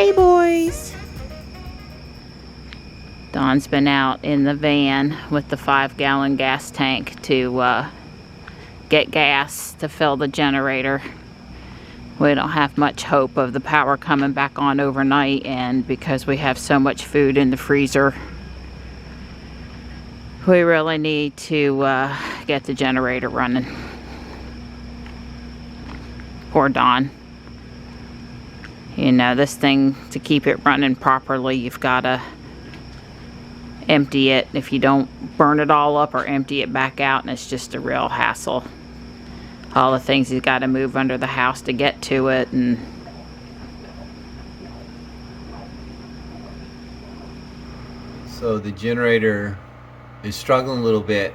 Hey, boys. Don's been out in the van with the 5-gallon gas tank to get gas to fill the generator. We don't have much hope of the power coming back on overnight, and because we have so much food in the freezer, we really need to get the generator running. Poor Don. You know, this thing, to keep it running properly, you've got to empty it. If you don't burn it all up or empty it back out, and it's just a real hassle. All the things he's got to move under the house to get to it, and so the generator is struggling a little bit.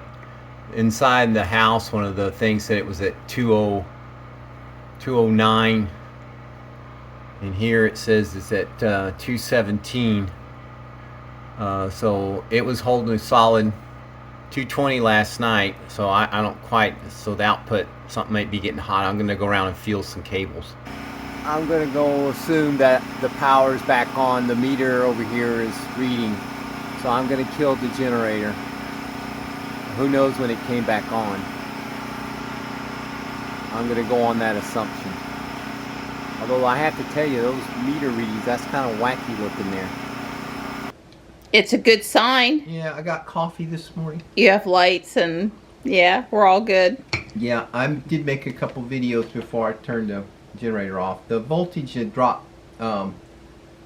Inside the house, one of the things said it was at 209, and here it says it's at 217. So it was holding a solid 220 last night, so I don't quite, so the output, something might be getting hot. I'm going to go around and feel some cables. I'm going to go assume that the power's back on. The meter over here is reading, so I'm going to kill the generator. Who knows when it came back on. I'm going to go on that assumption. Although I have to tell you, those meter readings, that's kind of wacky looking there. it's a good sign. Yeah, I got coffee this morning. You have lights, and yeah, we're all good. Yeah, I did make a couple videos before I turned the generator off. The voltage had dropped. The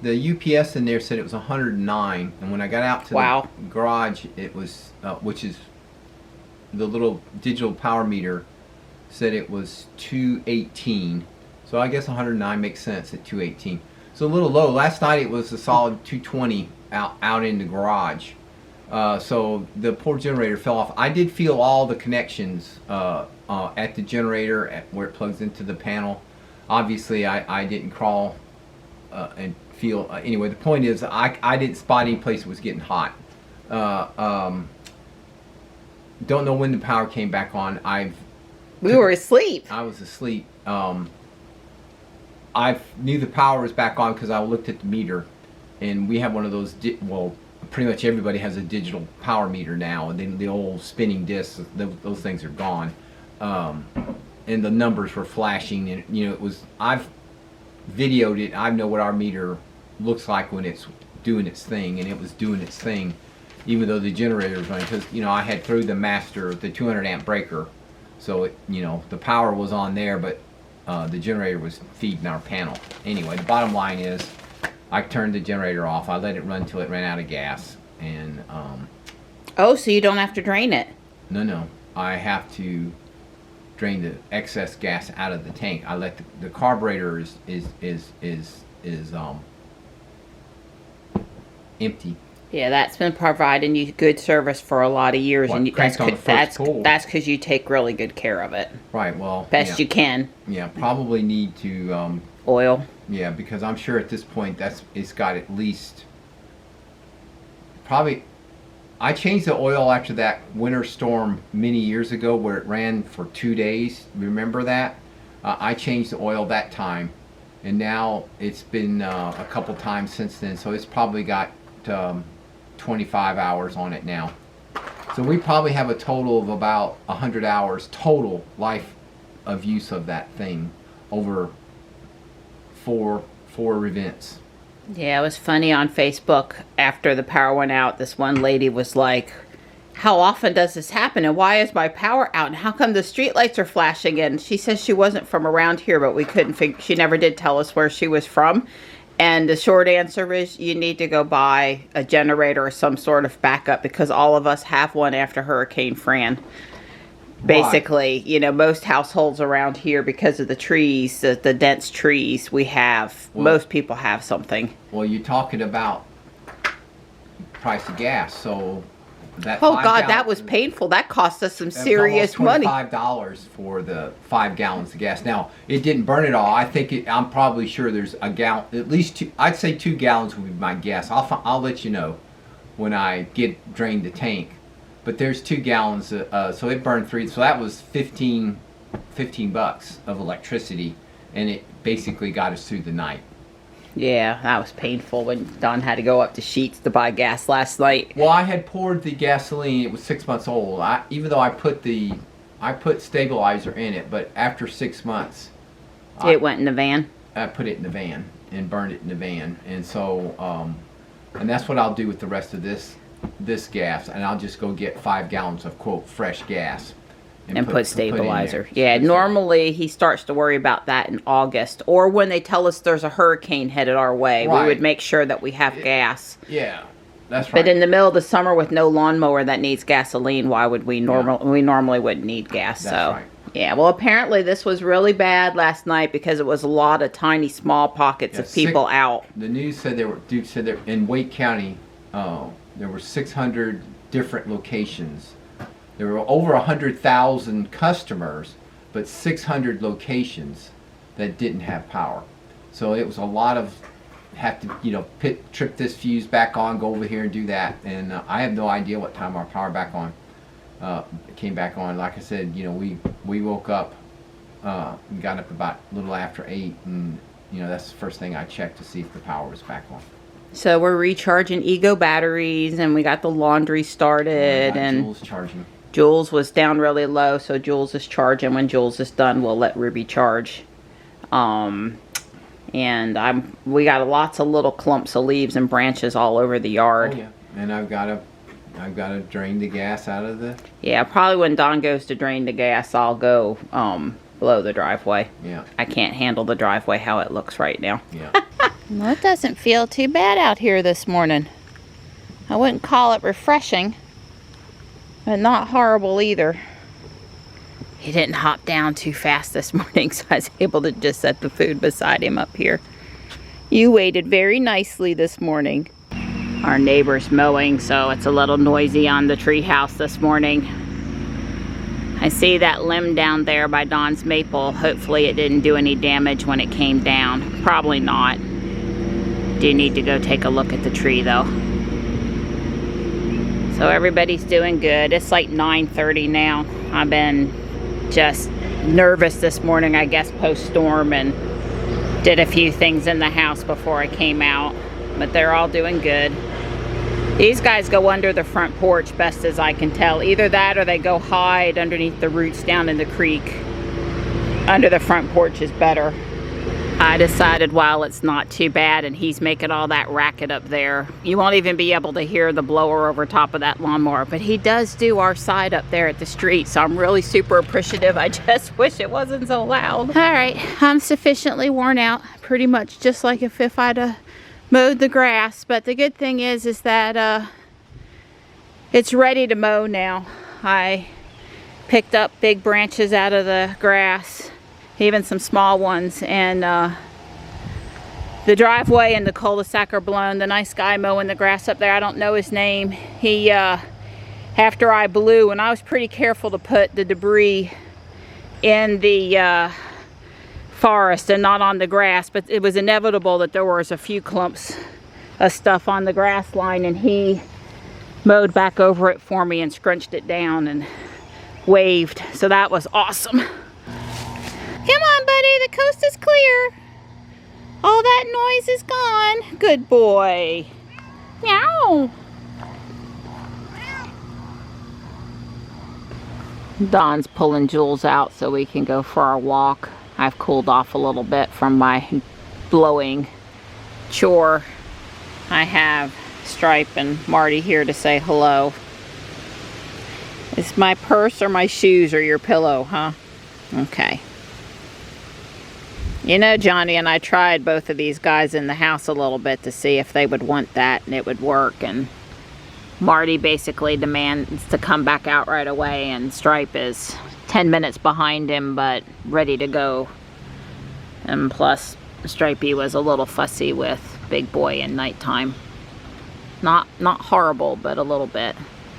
UPS in there said it was 109, and when I got out to the garage, it was, which is the little digital power meter, said it was 218. So I guess 109 makes sense at 218. So a little low. Last night it was a solid 220 out in the garage. So the poor generator fell off. I did feel all the connections at the generator, where it plugs into the panel. Obviously I didn't crawl and feel, anyway, the point is I didn't spot any place that was getting hot. Don't know when the power came back on. We were asleep. I was asleep. I knew the power was back on because I looked at the meter, and we have one of those, well, pretty much everybody has a digital power meter now, and then the old spinning discs, those things are gone. And the numbers were flashing, and you know, it was, I've videoed it. I know what our meter looks like when it's doing its thing, and it was doing its thing even though the generator was running, because you know, I had through the master the 200 amp breaker, so it, you know, the power was on there, but the generator was feeding our panel. Anyway, the bottom line is I turned the generator off. I let it run till it ran out of gas, and oh, so you don't have to drain it? No, I have to drain the excess gas out of the tank. I let the carburetor is empty. Yeah, that's been providing you good service for a lot of years, Well, and that's pull. because you take really good care of it. Right. Well, best you can. Yeah, probably need to oil. Yeah, because I'm sure at this point it's got at least probably. I changed the oil after that winter storm many years ago, where it ran for 2 days. Remember that? I changed the oil that time, and now it's been a couple times since then. So it's probably got 25 hours on it now. So we probably have a total of about 100 hours total life of use of that thing over four events. Yeah, it was funny on Facebook after the power went out. This one lady was like, how often does this happen, and why is my power out, and how come the street lights are flashing? And she says she wasn't from around here, but we couldn't figure, she never did tell us where she was from. And the short answer is you need to go buy a generator or some sort of backup, because all of us have one after Hurricane Fran. Basically, you know, most households around here, because of the trees, the dense trees, we have, most people have something. Well, you're talking about price of gas, so that oh God, that was painful. That cost us some serious money. $25 for the 5 gallons of gas. Now, it didn't burn it all. I think I'm probably sure there's a gallon, at least 2. I'd say 2 gallons would be my guess. I'll let you know when I drain the tank. But there's 2 gallons, so it burned 3. So that was $15 of electricity, and it basically got us through the night. Yeah, that was painful when Don had to go up to Sheetz to buy gas last night. Well, I had poured the gasoline. It was 6 months old. Even though I put stabilizer in it, but after 6 months, it went in the van. I put it in the van and burned it in the van, and so and that's what I'll do with the rest of this gas, and I'll just go get 5 gallons of quote fresh gas and put stabilizer. Yeah, normally he starts to worry about that in August, or when they tell us there's a hurricane headed our way. Right. We would make sure that we have gas. Yeah, that's right. But in the middle of the summer with no lawnmower that needs gasoline, why would we we normally wouldn't need gas? That's so right. Yeah, well, apparently this was really bad last night because it was a lot of tiny, small pockets of people out. The news said in Wake County, there were 600 different locations. There were over 100,000 customers, but 600 locations that didn't have power. So it was a lot of have to, trip this fuse back on, go over here and do that. And I have no idea what time our power came back on. Like I said, we woke up, got up about a little after 8, and that's the first thing I checked to see if the power was back on. So we're recharging Ego batteries, and we got the laundry started, and Jules charging. Jules was down really low, so Jules is charging. When Jules is done, we'll let Ruby charge. And we got lots of little clumps of leaves and branches all over the yard. Oh yeah, and I've got to drain the gas out of the... Yeah, probably when Don goes to drain the gas, I'll go blow the driveway. Yeah. I can't handle the driveway how it looks right now. Yeah. Well, it doesn't feel too bad out here this morning. I wouldn't call it refreshing, but not horrible either. He didn't hop down too fast this morning, so I was able to just set the food beside him up here. You waited very nicely this morning. Our neighbor's mowing, so it's a little noisy on the treehouse this morning. I see that limb down there by Don's maple. Hopefully it didn't do any damage when it came down. Probably not. Do need to go take a look at the tree though. So everybody's doing good. It's like 9:30 now. I've been just nervous this morning, I guess, post-storm, and did a few things in the house before I came out. But they're all doing good. These guys go under the front porch, best as I can tell. Either that or they go hide underneath the roots down in the creek. Under the front porch is better. I decided while it's not too bad and he's making all that racket up there, you won't even be able to hear the blower over top of that lawnmower. But he does do our side up there at the street, so I'm really super appreciative. I just wish it wasn't so loud. All right, I'm sufficiently worn out, pretty much just like if I'd mowed the grass. But the good thing is that it's ready to mow now. I picked up big branches out of the grass, even some small ones, and the driveway and the cul-de-sac are blown. The nice guy mowing the grass up there, I don't know his name, he after I blew, and I was pretty careful to put the debris in the forest and not on the grass, but it was inevitable that there was a few clumps of stuff on the grass line, and he mowed back over it for me and scrunched it down and waved, so that was awesome. Come on, buddy, the coast is clear. All that noise is gone. Good boy. Meow. Don's pulling Jules out so we can go for our walk. I've cooled off a little bit from my blowing chore. I have Stripe and Marty here to say hello. Is my purse or my shoes or your pillow, huh? Okay. You know, Johnny and I tried both of these guys in the house a little bit to see if they would want that and it would work, and Marty basically demands to come back out right away, and Stripe is 10 minutes behind him but ready to go. And plus Stripey was a little fussy with Big Boy in nighttime. Not horrible, but a little bit.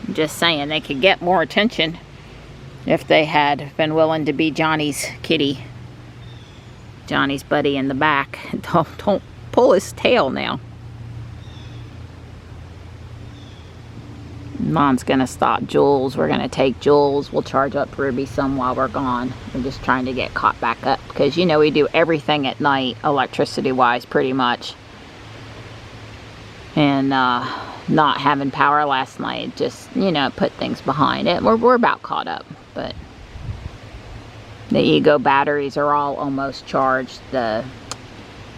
I'm just saying they could get more attention if they had been willing to be Johnny's kitty. Johnny's buddy in the back. Don't pull his tail now. Mom's gonna stop Jules. We're gonna take Jules. We'll charge up Ruby some while we're gone. We're just trying to get caught back up because, you know, we do everything at night, electricity wise, pretty much. And not having power last night just, you know, put things behind it. We're about caught up, but the Ego batteries are all almost charged. The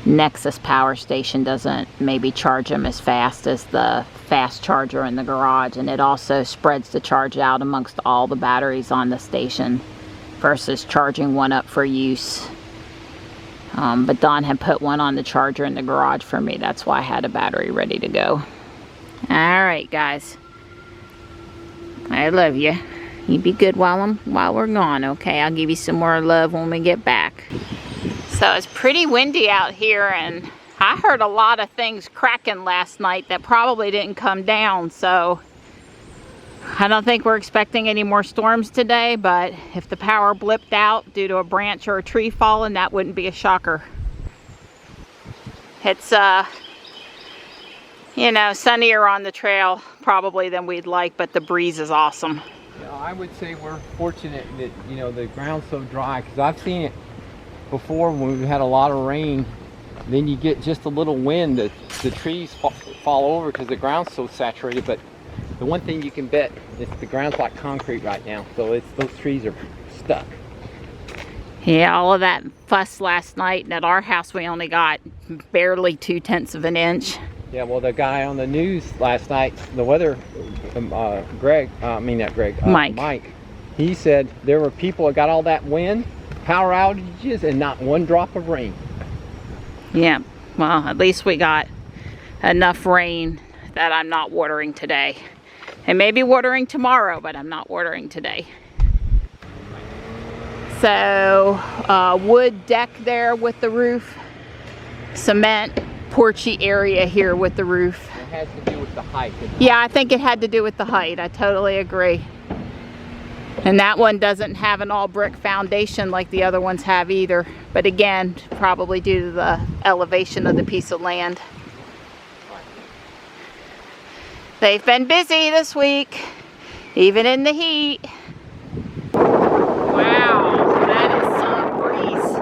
Nexus power station doesn't maybe charge them as fast as the fast charger in the garage, and it also spreads the charge out amongst all the batteries on the station versus charging one up for use. But Don had put one on the charger in the garage for me. That's why I had a battery ready to go. Alright guys, I love you. You be good while we're gone, okay? I'll give you some more love when we get back. So it's pretty windy out here, and I heard a lot of things cracking last night that probably didn't come down, so I don't think we're expecting any more storms today, but if the power blipped out due to a branch or a tree falling, that wouldn't be a shocker. It's you know, sunnier on the trail probably than we'd like, but the breeze is awesome. Yeah, I would say we're fortunate that, you know, the ground's so dry, because I've seen it before when we've had a lot of rain. Then you get just a little wind, the trees fall over because the ground's so saturated. But the one thing you can bet is the ground's like concrete right now, so those trees are stuck. Yeah, all of that fuss last night, and at our house we only got barely 2/10 of an inch. Yeah, well, the guy on the news last night, the weather, Mike, he said there were people that got all that wind, power outages, and not one drop of rain. Yeah, well, at least we got enough rain that I'm not watering today. And maybe watering tomorrow, but I'm not watering today. So, wood deck there with the roof, cement porchy area here with the roof. It has to do with the height. Yeah, I think it had to do with the height. I totally agree. And that one doesn't have an all brick foundation like the other ones have either. But again, probably due to the elevation of the piece of land. They've been busy this week, even in the heat. Wow, that is some breeze.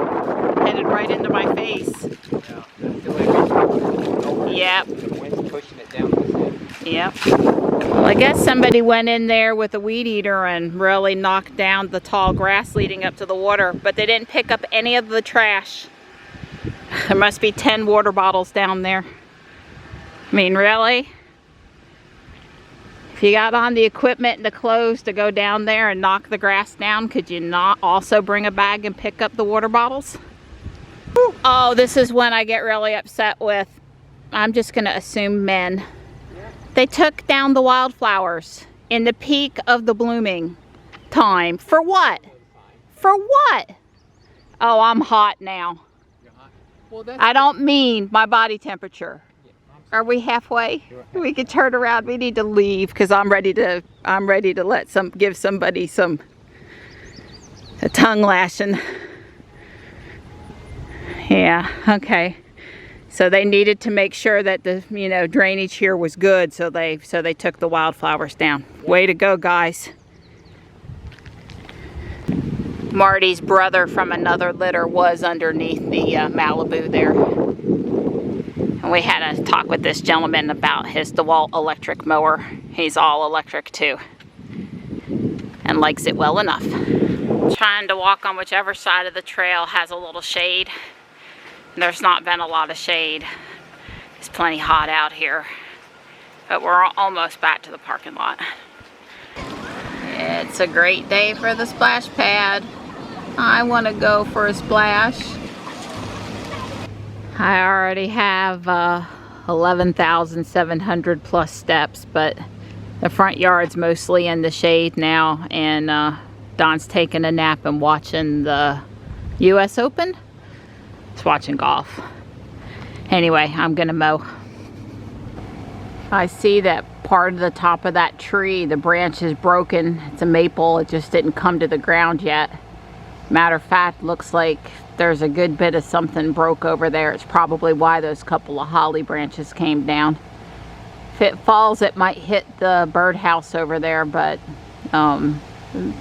Headed right into my face. Yep. The wind's pushing it down this end. Yep. Well, I guess somebody went in there with a weed eater and really knocked down the tall grass leading up to the water, but they didn't pick up any of the trash. There must be 10 water bottles down there. I mean, really? If you got on the equipment and the clothes to go down there and knock the grass down, could you not also bring a bag and pick up the water bottles? Oh, this is when I get really upset with, I'm just going to assume men. They took down the wildflowers in the peak of the blooming time. For what? For what? Oh, I'm hot now. Well, I don't mean my body temperature. Are we halfway? We could turn around. We need to leave because I'm ready to give somebody a tongue lashing. Yeah, okay. So they needed to make sure that the, you know, drainage here was good, so they took the wildflowers down. Way to go, guys. Marty's brother from another litter was underneath the Malibu there. And we had a talk with this gentleman about his DeWalt electric mower. He's all electric too. And likes it well enough. Trying to walk on whichever side of the trail has a little shade. There's not been a lot of shade. It's plenty hot out here. But we're almost back to the parking lot. It's a great day for the splash pad. I want to go for a splash. I already have 11,700 plus steps, but the front yard's mostly in the shade now, and Don's taking a nap and watching the US Open. He's watching golf. Anyway, I'm gonna mow. I see that part of the top of that tree, the branch is broken. It's a maple, it just didn't come to the ground yet. Matter of fact, looks like there's a good bit of something broke over there. It's probably why those couple of holly branches came down. If it falls, it might hit the birdhouse over there, but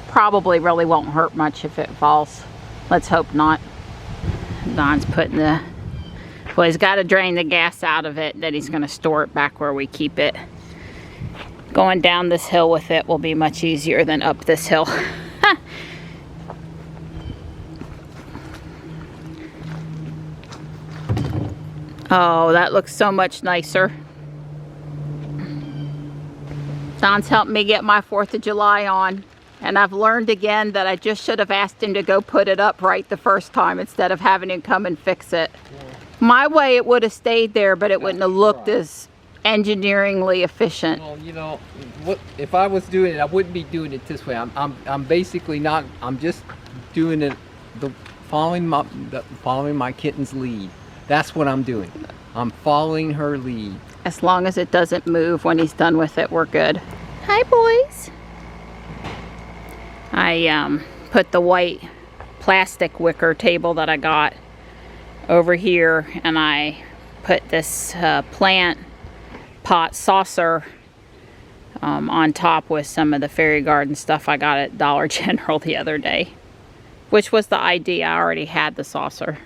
probably really won't hurt much if it falls. Let's hope not. Don's putting the Well, he's got to drain the gas out of it, then he's going to store it back where we keep it. Going down this hill with it will be much easier than up this hill. Oh, that looks so much nicer. Don's helped me get my 4th of July on. And I've learned again that I just should have asked him to go put it up right the first time instead of having him come and fix it. Yeah. My way it would have stayed there, but it wouldn't have looked as engineeringly efficient. Well, you know, what if I was doing it, I wouldn't be doing it this way. I'm basically not, I'm just doing it, following my kitten's lead. That's what I'm doing. I'm following her lead. As long as it doesn't move when he's done with it, we're good. Hi, boys. I put the white plastic wicker table that I got over here, and I put this plant pot saucer on top with some of the fairy garden stuff I got at Dollar General the other day, which was the idea. I already had the saucer.